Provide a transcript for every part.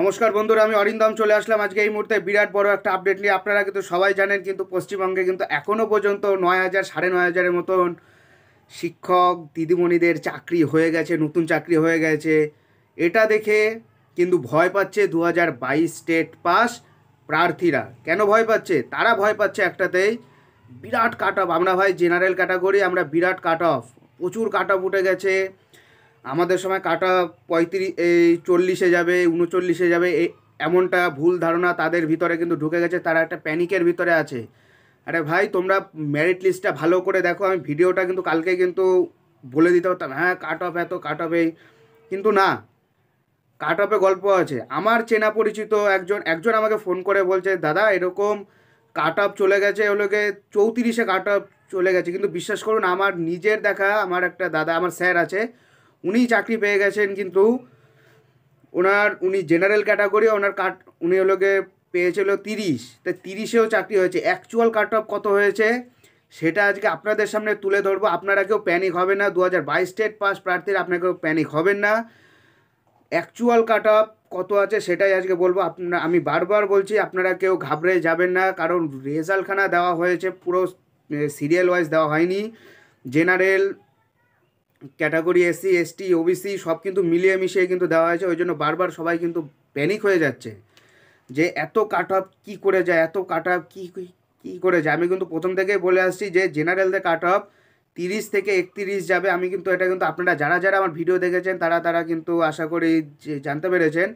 নমস্কার বন্ধুরা, আমি অরিন্দম চলে আসলাম আজকে এই মুহূর্তে বিরাট বড় একটা আপডেট নিয়ে। আপনারা কিন্তু সবাই জানেন কিন্তু পশ্চিমবঙ্গে কিন্তু এখনও পর্যন্ত 9,000 9,500-এর মতন শিক্ষক দিদিমণিদের চাকরি হয়ে গেছে, নতুন চাকরি হয়ে গেছে। এটা দেখে কিন্তু ভয় পাচ্ছে 2022 স্টেট পাস প্রার্থীরা। কেন ভয় পাচ্ছে? তারা ভয় পাচ্ছে একটাতেই, বিরাট কাট অফ। আমরা ভাই জেনারেল ক্যাটাগরি, আমরা বিরাট কাট অফ, প্রচুর কাট অফ উঠে গেছে। আমাদের সময় কাটা 40-এ যাবে, 39-এ যাবে, এমনটা ভুল ধারণা তাদের ভিতরে কিন্তু ঢুকে গেছে। তারা একটা প্যানিকের ভিতরে আছে। আরে ভাই, তোমরা মেরিট লিস্টটা ভালো করে দেখো। আমি ভিডিওটা কিন্তু কালকে কিন্তু বলে দিতে পারতাম, হ্যাঁ কাট অফ এত, কাট অফ এই, কিন্তু না, কাট অফে গল্প আছে। আমার চেনা পরিচিত একজন একজন আমাকে ফোন করে বলছে, দাদা এরকম কাট অফ চলে গেছে, ওগুলোকে 34-এ কাট অফ চলে গেছে। কিন্তু বিশ্বাস করুন, আমার নিজের দেখা আমার একটা দাদা, আমার স্যার আছে, উনি চাকরি পেয়ে গেছেন। কিন্তু উনি জেনারেল ক্যাটাগরি, ওনার উনি হলোকে পেয়েছিল 30, তাই 30-এও চাকরি হয়েছে। অ্যাকচুয়াল কাট অফ কত হয়েছে সেটা আজকে আপনাদের সামনে তুলে ধরবো। আপনারা কেউ প্যানিক হবে না, 2022 স্টেট পাস প্রার্থীরা আপনারা কেউ প্যানিক হবেন না। অ্যাকচুয়াল কাট অফ কত আছে সেটাই আজকে বলবো। আমি বারবার বলছি, আপনারা কেউ ঘাবড়ে যাবেন না, কারণ রেজাল্টখানা দেওয়া হয়েছে পুরো সিরিয়াল ওয়াইজ দেওয়া হয়নি। General category, SC ST OBC সব কিন্তু মিলিয়ে মিশিয়ে কিন্তু দেওয়া হয়েছে। ওই জন্য বারবার সবাই কিন্তু প্যানিক হয়ে যাচ্ছে যে এত কাট অফ কী করে যায়, এত কাট অফ কী করে যায়। আমি কিন্তু প্রথম থেকেই বলে আসছি যে জেনারেলদের কাট অফ 30 থেকে 31 যাবে। আমি কিন্তু এটা কিন্তু আপনারা যারা যারা আমার ভিডিও দেখেছেন তারা তারা কিন্তু আশা করি যে জানতে পেরেছেন।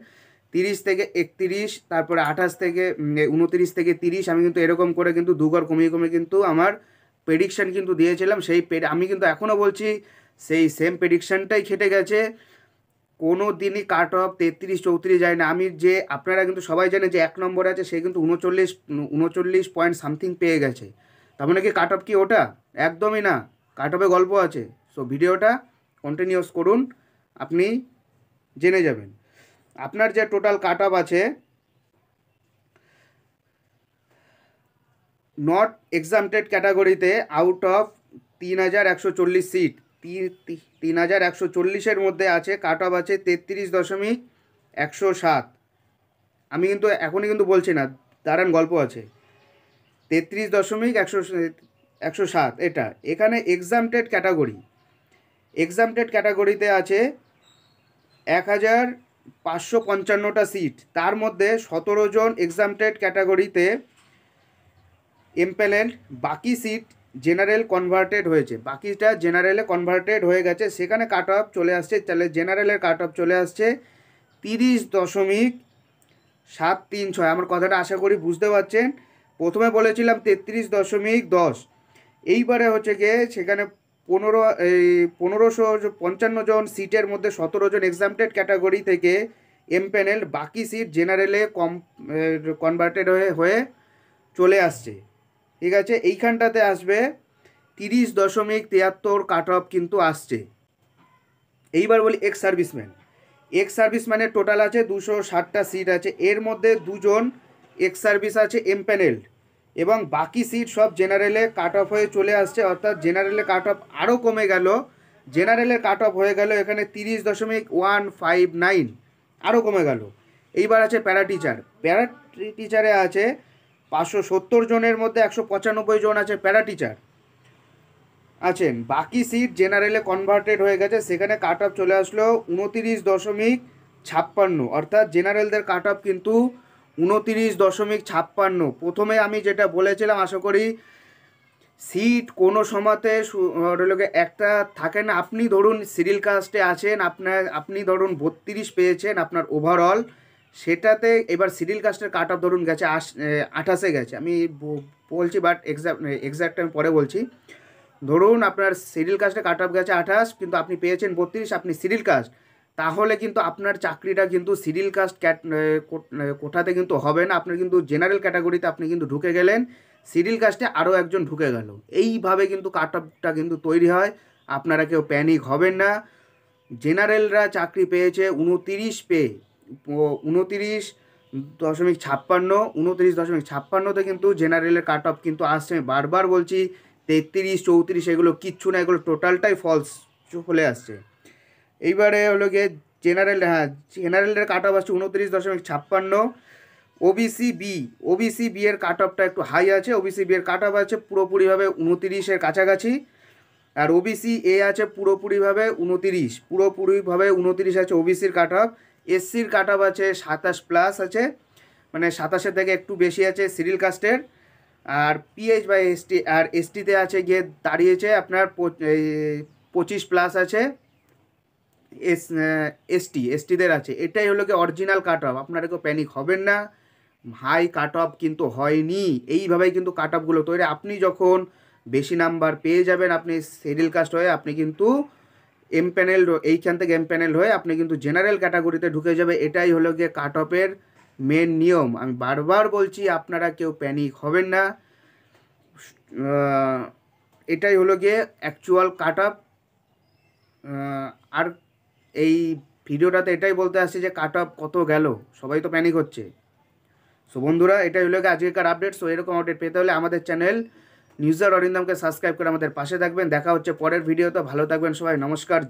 30 থেকে 31, তারপরে 28 থেকে 29 থেকে 30, আমি কিন্তু এরকম করে কিন্তু দুঘর কমিয়ে কমিয়ে কিন্তু আমার প্রেডিকশান কিন্তু দিয়েছিলাম। আমি কিন্তু এখনও বলছি, সেই সেম প্রেডিকশানটাই খেটে গেছে। কোনো দিনই কাট অফ 33-34 যায় না। আপনারা কিন্তু সবাই জানেন যে 1 নম্বরে আছে, সে কিন্তু 39 পয়েন্ট সামথিং পেয়ে গেছে। তার মানে কি কাট অফ কি ওটা? একদমই না, কাট অফে গল্প আছে। সো ভিডিওটা কন্টিনিউস করুন, আপনি জেনে যাবেন। আপনার যে টোটাল কাট অফ আছে, নট এক্সামটেড ক্যাটাগরিতে আউট অফ 3,140 সিট, 3,140-এর মধ্যে আছে কাট অফ আছে 33.107। আমি কিন্তু এখনই কিন্তু বলছি না, দাঁড়ান, গল্প আছে। 33.107 এটা। এখানে এক্সামটেড ক্যাটাগরিতে আছে 1,555টা সিট। তার মধ্যে 17 জন এক্সামটেড ক্যাটাগরিতে এমপ্যানেলড, বাকি সিট জেনারেল কনভার্টেড হয়েছে, বাকিটা জেনারেলে কনভার্টেড হয়ে গেছে। সেখানে কাট অফ চলে আসছে, তাহলে জেনারেলের কাট অফ চলে আসছে 30.736। আমার কথাটা আশা করি বুঝতে পারছেন। প্রথমে বলেছিলাম 33.10, এইবারে হচ্ছে গিয়ে সেখানে 1555 জন সিটের মধ্যে 17 জন এক্সামটেড ক্যাটাগরি থেকে এমপ্যানেল, বাকি সিট জেনারেলে কনভার্টেড হয়ে চলে আসছে। ঠিক আছে, এইখানটাতে আসবে 30.73 কাট অফ কিন্তু আসছে। এইবার বলি এক্স সার্ভিসম্যানের টোটাল আছে 260টা সিট আছে। এর মধ্যে 2 জন এক্স সার্ভিস আছে এমপ্যানেলড, এবং বাকি সিট সব জেনারেলে কাট অফ হয়ে চলে আসছে। অর্থাৎ জেনারেলে কাট অফ আরও কমে গেল। জেনারেলের কাট অফ হয়ে গেল এখানে 30.159, আরও কমে গেল। এইবার আছে প্যারা টিচারে আছে 570 জনের মধ্যে 195 জন আছে প্যারা টিচার আছেন। বাকি সিট জেনারেলে কনভার্টেড হয়ে গেছে, সেখানে কাট অফ চলে আসলো 29.56। অর্থাৎ জেনারেলদের কাট অফ কিন্তু 29.56। প্রথমে আমি যেটা বলেছিলাম, আশা করি সিট কোনো সময়তে একটা থাকে না। আপনি ধরুন সিরিয়াল কাস্টে আছেন, আপনি ধরুন 32 পেয়েছেন আপনার ওভারঅল, সেটাতে এবার সিরিয়াল কাস্টের কাট অফ ধরুন গেছে 28-এ গেছে। আমি বলছি, বাট এক্সাক্ট আমি পরে বলছি। ধরুন আপনার সিরিয়াল কাস্টে কাট অফ গেছে 28, কিন্তু আপনি পেয়েছেন 32, আপনি সিরিয়াল কাস্ট, তাহলে কিন্তু আপনার চাকরিটা কিন্তু সিরিয়াল কাস্ট কোঠাতে কিন্তু হবে না। আপনার কিন্তু জেনারেল ক্যাটাগরিতে আপনি কিন্তু ঢুকে গেলেন, সিরিয়াল কাস্টে আরও একজন ঢুকে গেল। এইভাবে কিন্তু কাট অফটা কিন্তু তৈরি হয়। আপনারা কেউ প্যানিক হবেন না। জেনারেলরা চাকরি পেয়েছে 29.56তে কিন্তু জেনারেলের কাট অফ কিন্তু আসছে। বারবার বলছি 33-34 এগুলো কিচ্ছু না, এগুলো টোটালটাই ফলস চলে আসছে। এইবারে হলো গিয়ে জেনারেলের কাট অফ আছে 29.56। ওবিসি বি এর কাট অফটা একটু হাই আছে। ওবিসি বি এর কাট অফ আছে পুরোপুরিভাবে 29-এর কাছাকাছি। আর ওবিসি এ আছে পুরোপুরিভাবে 29 আছে ওবিসির কাট অফ। এসসির কাট অফ আছে 27+ আছে, মানে 27-এর থেকে একটু বেশি আছে সিরিল কাস্টের। আর পিএইচ বা এসটি, আর এসটিতে আছে গিয়ে দাঁড়িয়েছে আপনার 25+ আছে। এসটিদের আছে। এটাই হলো কি অরিজিনাল কাট অফ, আপনারা কেউ প্যানিক হবেন না। হাই কাট অফ কিন্তু হয়নি, এইভাবেই কিন্তু কাট অফগুলো তৈরি। আপনি যখন বেশি নাম্বার পেয়ে যাবেন, আপনি সিরিয়াল কাস্ট হয়ে আপনি কিন্তু এমপ্যানেল, এইখান থেকে এমপ্যানেল হয়ে আপনি কিন্তু জেনারেল ক্যাটাগরিতে ঢুকে যাবে। এটাই হলো গিয়ে কাট অফের মেন নিয়ম। আমি বারবার বলছি আপনারা কেউ প্যানিক হবেন না। এটাই হলো গিয়ে অ্যাকচুয়াল কাট অফ। আর এই ভিডিওটাতে এটাই বলতে আসছি যে কাট অফ কত গেল, সবাই তো প্যানিক হচ্ছে। সো বন্ধুরা, এটাই হলো আজকের আপডেট। সো এরকম আপডেট পেতে হলে আমাদের চ্যানেল নিউজার অরিন্দমকে সাবস্ক্রাইব করে আমাদের পাশে থাকবেন। দেখা হচ্ছে পরের ভিডিওতে। ভালো থাকবেন সবাই, নমস্কার।